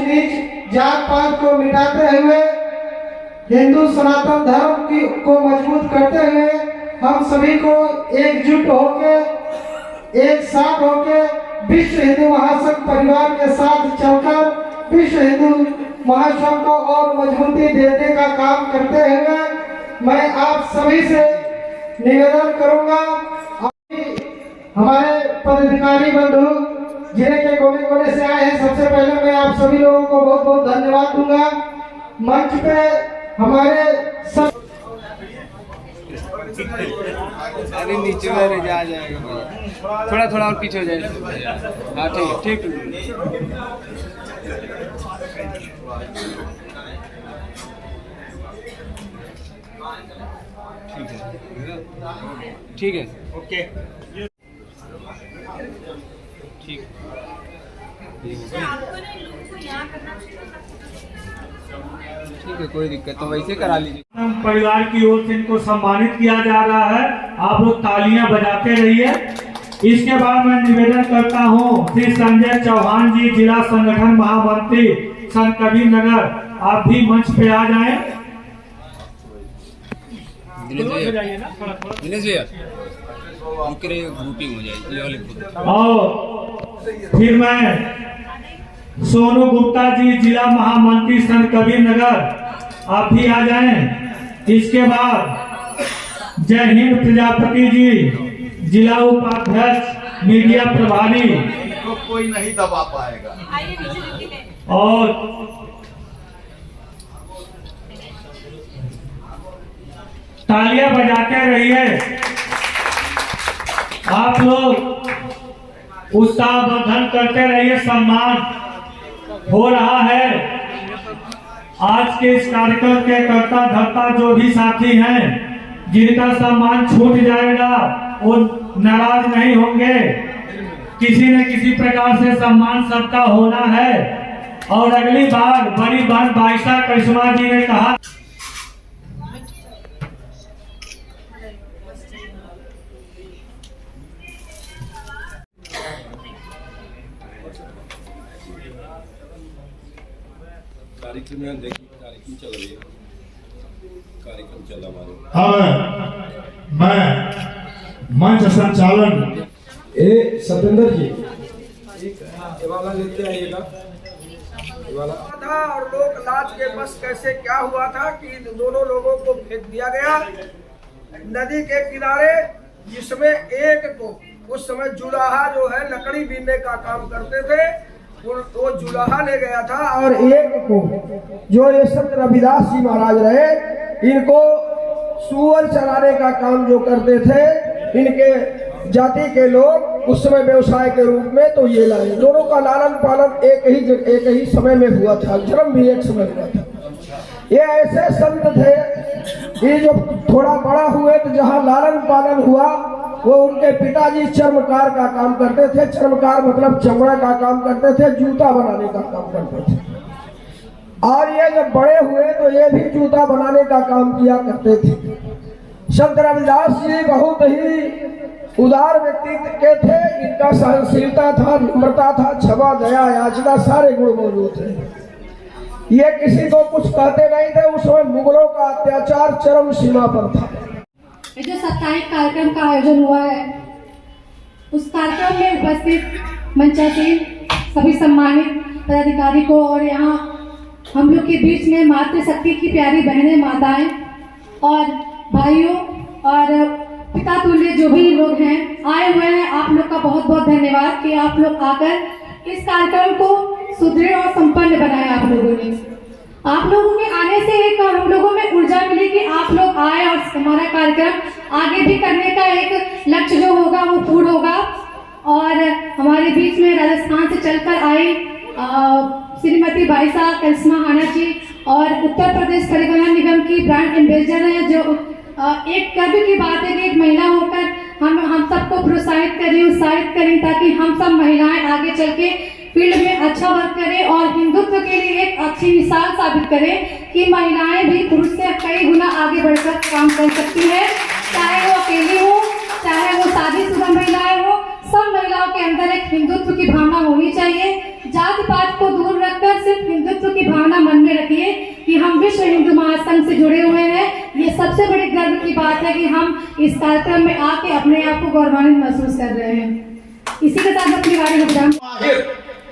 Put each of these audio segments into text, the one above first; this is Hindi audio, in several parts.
नीच जात पात को मिटाते हुए हिंदू सनातन धर्म को मजबूत करते हुए हम सभी को एकजुट होकर एक साथ होकर विश्व हिंदू महासंघ परिवार के साथ चलकर विश्व हिंदू महासंघ को और मजबूती देने का काम करते हुए मैं आप सभी से निवेदन करूंगा। हमारे पदाधिकारी बंधु जिले के कोने कोने से आए हैं, सबसे पहले मैं आप सभी लोगों को बहुत बहुत धन्यवाद दूंगा। मंच पे हमारे अरे नीचे वाले जा जाएगा, थोड़ा थोड़ा और पीछे हो जाएगा। हाँ ठीक ठीक ठीक है ओके ठीक ठीक है, कोई दिक्कत तो वैसे करा लीजिए। परिवार की ओर से इनको सम्मानित किया जा रहा है, आप लोग तालियां बजाते रहिए। इसके बाद मैं निवेदन करता हूं श्री संजय चौहान जी, जिला संगठन महामंत्री संत कबीर नगर, आप भी मंच पे आ जाएं। और फिर मैं सोनू गुप्ता जी, जिला महामंत्री संत कबीर नगर, आप भी आ जाएं। इसके बाद जय हिंद प्रजापति जी, जिला उपाध्यक्ष मीडिया प्रभारी, तो कोई नहीं दबा पाएगा। और तालियां बजाते रहिए। आप लोग उत्साहवर्धन करते रहिए, सम्मान हो रहा है। आज के इस कार्यक्रम के कर्ता धर्ता जो भी साथी हैं, जिनका सम्मान छूट जाएगा वो नाराज नहीं होंगे। किसी न किसी प्रकार से सम्मान सबका होना है। और अगली बार बड़ी बहन बाईसा करिश्मा जी ने कहा, कार्यक्रम चल रही है, कार्यक्रम चल रहा हाँ, मैं मंच संचालन सतेंद्र जी वाला लेते आइएगा था। और लोग लाज के बस कैसे क्या हुआ था कि दोनों लोगों को फेंक दिया गया नदी के किनारे, जिसमें एक को उस समय जुलाहा जो है लकड़ी बीनने का काम करते थे, वो जुलाहा ले गया था। और एक को जो ये संत रविदास जी महाराज रहे, इनको सुअर चराने का काम जो करते थे, इनके जाति के लोग उस समय व्यवसाय के रूप में, तो ये लाए। दोनों का लालन पालन एक ही समय में हुआ था, जन्म भी एक समय हुआ था। ये ऐसे संत थे, ये जब थोड़ा बड़ा हुए तो जहाँ लालन पालन हुआ, वो उनके पिताजी चर्मकार का काम करते थे। चर्मकार मतलब चमड़ा का काम करते थे, जूता बनाने का काम करते थे। और ये जब बड़े हुए तो ये भी जूता बनाने का काम किया करते थे। संत रविदास जी बहुत ही उदार व्यक्तित्व के थे। इनका सहनशीलता था, नम्रता था, क्षमा दया याचना सारे गुण मौजूद थे। ये किसी को कुछ कहते नहीं थे। उस समय मुगलों का अत्याचार चरम सीमा पर था। ये जो साप्ताहिक कार्यक्रम का आयोजन हुआ है, उस कार्यक्रम में उपस्थित मंचासीन सभी सम्मानित पदाधिकारी को और यहाँ हम लोग के बीच में मातृशक्ति की प्यारी बहनें, माताएं और भाइयों और पिता तुल्य जो भी लोग हैं आए हुए हैं, आप लोग का बहुत बहुत धन्यवाद कि आप लोग आकर इस कार्यक्रम को सुदृढ़ और संपन्न बनाया। आप लोगों के आने से एक हम लोगों में ऊर्जा मिली कि आप लोग आए और हमारा कार्यक्रम आगे भी करने का एक लक्ष्य जो होगा वो पूर्ण होगा। और हमारे बीच में राजस्थान से चलकर आई श्रीमती बाईसा करिश्मा जी और उत्तर प्रदेश परिवहन निगम की ब्रांड एम्बेसडर है, जो एक गर्व की बात है कि एक महिला होकर हम सबको प्रोत्साहित करें, उत्साहित करें, ताकि हम सब महिलाएं आगे चल के फील्ड में अच्छा वर्क करें और हिंदुत्व के लिए एक अच्छी मिसाल साबित करें कि महिलाएं भी पुरुष से कई गुना आगे बढ़कर काम कर सकती है। चाहे वो अकेली हो, चाहे वो शादीशुदा महिलाएं हो, सब महिलाओं के अंदर एक हिंदुत्व की भावना होनी चाहिए। जाति पात को दूर रखकर सिर्फ विश्व हिंदू महासंघ से जुड़े हुए हैं। ये सबसे बड़ी गर्व की बात है कि हम इस कार्यक्रम में आके अपने आप को गौरवान्वित महसूस कर रहे हैं। इसी के साथ अपनी गाड़ी को माहिर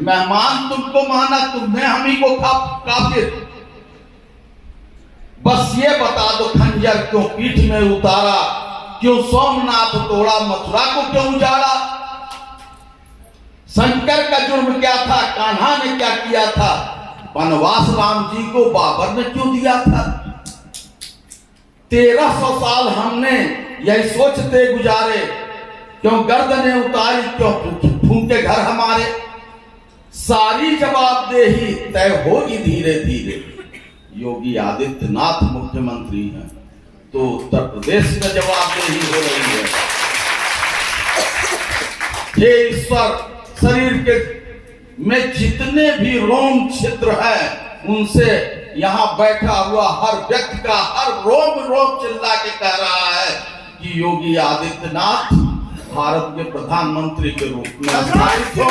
मेहमान तुमको माना, तुमने हम ही को काफिर। बस ये बता दो खंजर क्यों पीठ में उतारा, क्यों सोमनाथ तोड़ा, मथुरा को क्यों उजाड़ा। शंकर का जुर्म क्या था, कान्हा ने क्या किया था, वनवास राम जी को बाबर ने क्यों दिया था। 1300 साल हमने यही सोचते गुजारे, क्यों गर्दनें उतारी, क्यों फूके घर हमारे। सारी जवाबदेही तय होगी धीरे धीरे। योगी आदित्यनाथ मुख्यमंत्री हैं तो उत्तर प्रदेश में जवाबदेही हो रही है। हे ईश्वर, शरीर के में जितने भी रोम छिद्र हैं उनसे यहाँ बैठा हुआ हर व्यक्ति का हर रोम चिल्ला के कह रहा है कि योगी आदित्यनाथ भारत के प्रधानमंत्री के रूप में स्थापित हो।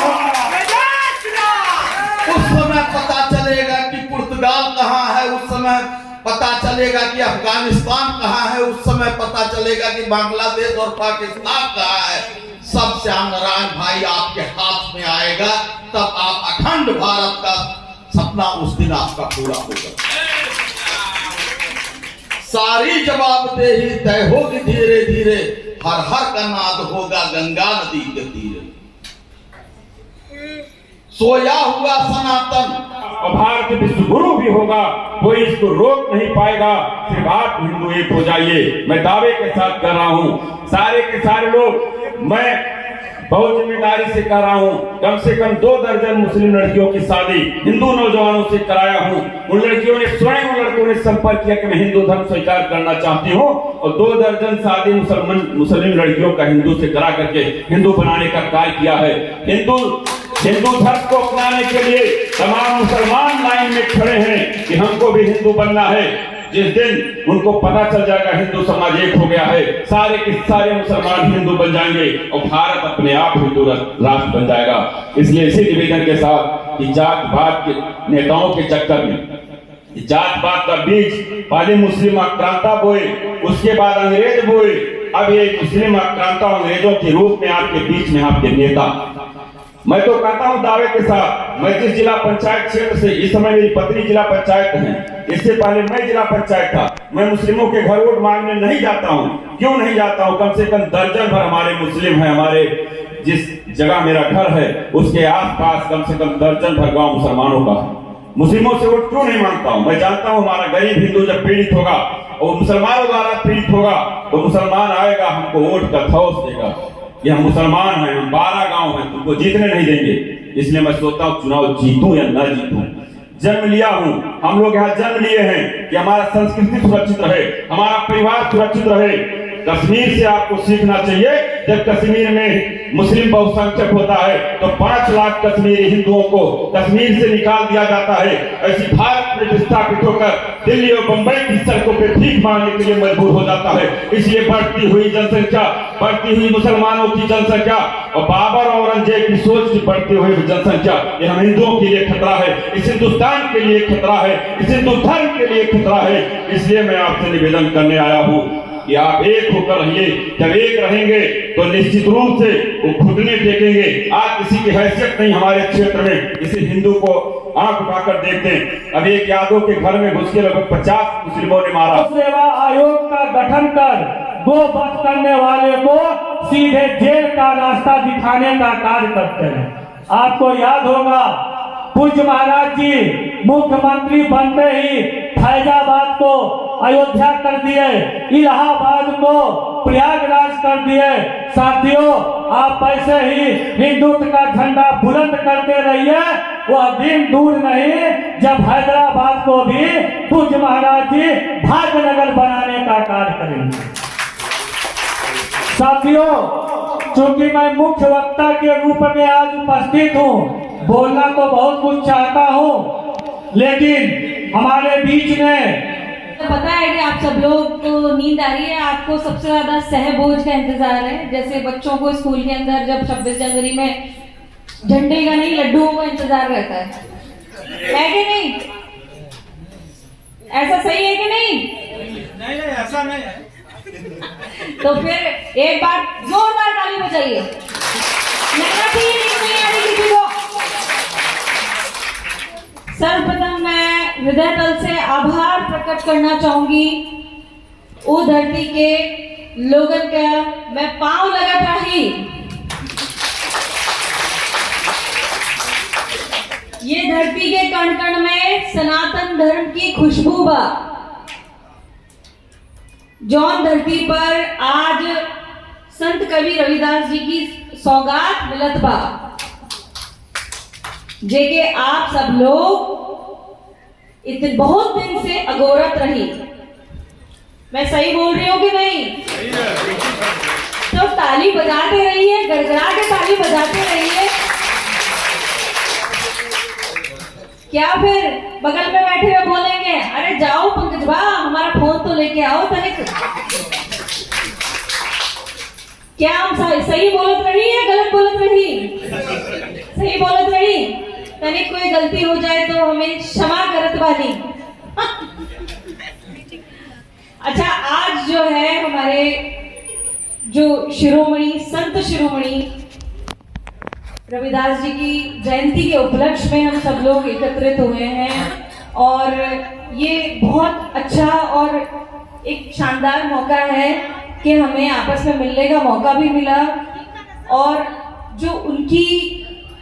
उस समय पता चलेगा कि पुर्तगाल कहाँ है, उस समय पता चलेगा कि अफगानिस्तान कहाँ है, उस समय पता चलेगा कि बांग्लादेश और पाकिस्तान कहाँ है। सब श्याम नारायण भाई आपके हाथ में आएगा, तब आप अखंड भारत का सपना उस दिन आपका पूरा होगा। सारी जवाबदेही तय होगी धीरे धीरे, हर हर का नाद होगा गंगा नदी के तीरे। सोया हुआ सनातन और भारत विश्व गुरु भी होगा, कोई इसको रोक नहीं पाएगा। सिर्फ आप हिंदू एक हो जाइए, मैं दावे के साथ कर रहा हूँ। सारे के सारे लोग, मैं बहुत जिम्मेदारी से कर रहा हूँ, कम से कम 2 दर्जन मुस्लिम लड़कियों की शादी हिंदू नौजवानों से कराया हूँ। उन लड़कियों ने स्वयं उन लड़कों ने संपर्क किया कि मैं हिंदू धर्म स्वीकार करना चाहती हूँ, और 2 दर्जन शादी मुस्लिम लड़कियों का हिंदू से करा करके हिंदू बनाने का कार्य किया है। हिंदू धर्म को अपनाने के लिए तमाम मुसलमान लाइन में खड़े हैं कि हमको भी हिंदू बनना है। जिस दिन उनको पता चल जाएगा हिंदू समाज एक हो गया है, सारे के सारे मुसलमान हिंदू बन जाएंगे और भारत अपने आप हिंदू राष्ट्र बन जाएगा। इसलिए इसी निवेदन के साथ कि जात पात के नेताओं के चक्कर में, जात पात का बीज पहले मुस्लिम आक्रांता बोए, उसके बाद अंग्रेज बोए, अब ये मुस्लिम आक्रांता अंग्रेजों के रूप में आपके बीच में आपके नेता। मैं तो कहता हूं दावे के साथ, मैं जिस जिला पंचायत क्षेत्र से, इस समय मेरी पत्नी जिला पंचायत है, इससे पहले मैं जिला पंचायत था, मैं मुस्लिमों के घर वोट मांगने नहीं जाता हूं। क्यों नहीं जाता हूं? कम से कम दर्जन भर हमारे मुस्लिम हैं। हमारे जिस जगह मेरा घर है उसके आसपास कम से कम दर्जन भर गांव मुसलमानों का है। मुस्लिमों से वोट क्यों नहीं मांगता हूं? मैं जानता हूं हमारा गरीब हिंदू जब पीड़ित होगा और मुसलमानों द्वारा पीड़ित होगा तो मुसलमान आएगा, हमको वोट का ठोस देगा। ये हम मुसलमान हैं, हम 12 गांव हैं, तुमको जीतने नहीं देंगे। इसलिए मैं सोचता हूँ चुनाव जीतूं या ना जीतूं। जन्म लिया हूँ, हम लोग यहाँ जन्म लिए हैं कि हमारा संस्कृति सुरक्षित रहे, हमारा परिवार सुरक्षित रहे। कश्मीर से आपको सीखना चाहिए। जब कश्मीर में मुस्लिम बहुसंख्यक होता है तो 5 लाख कश्मीरी हिंदुओं को कश्मीर से निकाल दिया जाता है। ऐसी भारत में विस्थापित होकर दिल्ली और बंबई की सड़कों पर भीख मांगने के लिए मजबूर हो जाता है। इसलिए बढ़ती हुई जनसंख्या, बढ़ती हुई मुसलमानों की जनसंख्या और बाबर और औरंगजेब की सोच की बढ़ती हुई जनसंख्या, ये हम हिंदुओं के लिए खतरा है, इस हिंदुस्तान के लिए खतरा है, इस हिंदू धर्म के लिए खतरा है। इसलिए मैं आपसे निवेदन करने आया हूँ कि आप एक होकर रहिए। जब एक रहेंगे तो निश्चित रूप से वो घुटने टेकेंगे। आज किसी की हैसियत नहीं हमारे क्षेत्र में, इसी हिंदू को आंख उठाकर देखते हैं। अब एक यादव के घर में घुस के लगभग 50 मुस्लिमों ने मारा। सेवा आयोग का गठन कर गोवध करने वाले को सीधे जेल का रास्ता दिखाने का कार्य करते हैं। आपको याद होगा पूज्य महाराज जी मुख्यमंत्री बनते ही फैजाबाद को अयोध्या कर दिए, इलाहाबाद को प्रयागराज कर दिए। साथियों, आप ऐसे ही हिंदुत्व का झंडा बुलंद करते रहिए। वह दिन दूर नहीं जब हैदराबाद को भी पूज्य महाराज जी भाग्यनगर बनाने का कार्य करेंगे। साथियों, चूंकि मैं मुख्य वक्ता के रूप में आज उपस्थित हूँ, बोलना तो बहुत कुछ चाहता हूँ, लेकिन हमारे बीच में पता है कि आप सब लोग को नींद आ रही है, आपको सबसे ज्यादा सहभोज का इंतजार है। जैसे बच्चों को स्कूल के अंदर जब 26 जनवरी में झंडे का नहीं लड्डुओं का इंतजार रहता है कि नहीं? ऐसा सही है कि नहीं? नहीं ऐसा नहीं है। तो फिर एक बार जोरदार ताली बजाइए। लगना चाहिए नहीं आ रही किसी को। सर्वप्रथम मैं हृदय तल से आभार प्रकट करना चाहूंगी उस धरती के लोगन का। मैं पांव लगत रही, ये धरती के कण कण में सनातन धर्म की खुशबू बा। जौन धरती पर आज संत कवि रविदास जी की सौगात मिलत बा, जेके आप सब लोग इतने बहुत दिन से अगोरत रही। मैं सही बोल रही हूँ कि नहीं? तो ताली बजाते रहिए, गड़गड़ा के ताली बजाते रहिए। क्या फिर बगल में बैठे हुए बोलेंगे अरे जाओ पंकज बा हमारा फोन तो लेके आओ तनिक। क्या हम सही बोलत रही है गलत बोलत रही? सही बोलत रही। तनिक कोई गलती हो जाए तो हमें क्षमा करत बानी। अच्छा, आज जो है हमारे जो शिरोमणि संत शिरोमणि रविदास जी की जयंती के उपलक्ष्य में हम सब लोग एकत्रित हुए हैं और ये बहुत अच्छा और एक शानदार मौका है कि हमें आपस में मिलने का मौका भी मिला और जो उनकी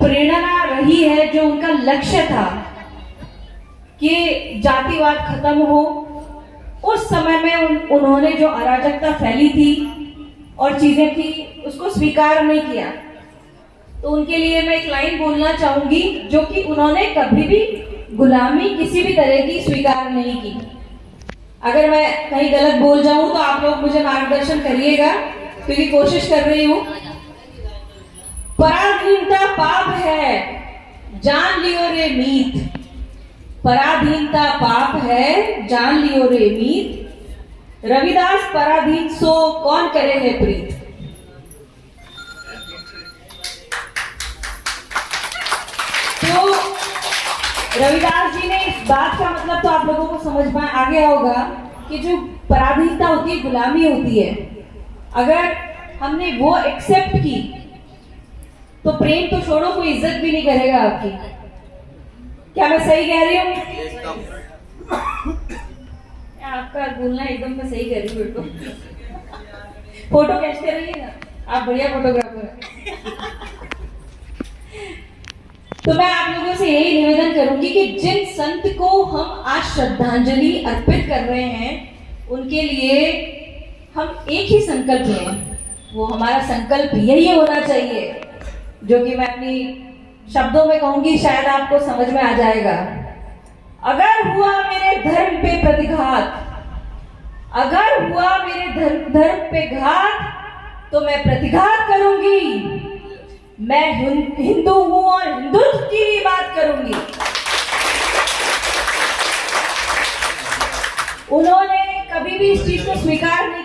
प्रेरणा रही है, जो उनका लक्ष्य था कि जातिवाद खत्म हो, उस समय में उन्होंने जो अराजकता फैली थी और चीजें थी उसको स्वीकार नहीं किया। तो उनके लिए मैं एक लाइन बोलना चाहूंगी जो कि उन्होंने कभी भी गुलामी किसी भी तरह की स्वीकार नहीं की। अगर मैं कहीं गलत बोल जाऊं तो आप लोग मुझे मार्गदर्शन करिएगा क्योंकि कोशिश कर रही हूं। पराधीनता पाप है जान लियो रे मीत, पराधीनता पाप है जान लियो रे मीत, रविदास पराधीन सो कौन करे है प्रीत। तो रविदास जी ने इस बात का मतलब तो आप लोगों को समझ में आ गया होगा कि जो पराधीनता होती है, गुलामी होती है, अगर हमने वो एक्सेप्ट की तो प्रेम तो छोड़ो कोई इज्जत भी नहीं करेगा आपकी। क्या मैं सही कह रही हूँ? आपका बोलना एकदम मैं सही कह रही हूँ। बिल्कुल फोटो खींचते रहिएगा, आप बढ़िया फोटोग्राफर हैं। तो मैं आप लोगों से यही निवेदन करूंगी कि जिन संत को हम आज श्रद्धांजलि अर्पित कर रहे हैं उनके लिए हम एक ही संकल्प लें। वो हमारा संकल्प यही होना चाहिए जो कि मैं अपनी शब्दों में कहूंगी, शायद आपको समझ में आ जाएगा। अगर हुआ मेरे धर्म पे प्रतिघात, अगर हुआ मेरे धर्म पे घात तो मैं प्रतिघात करूंगी। मैं हिंदू हूं और हिंदुत्व की ही बात करूंगी। उन्होंने कभी भी इस चीज को स्वीकार नहीं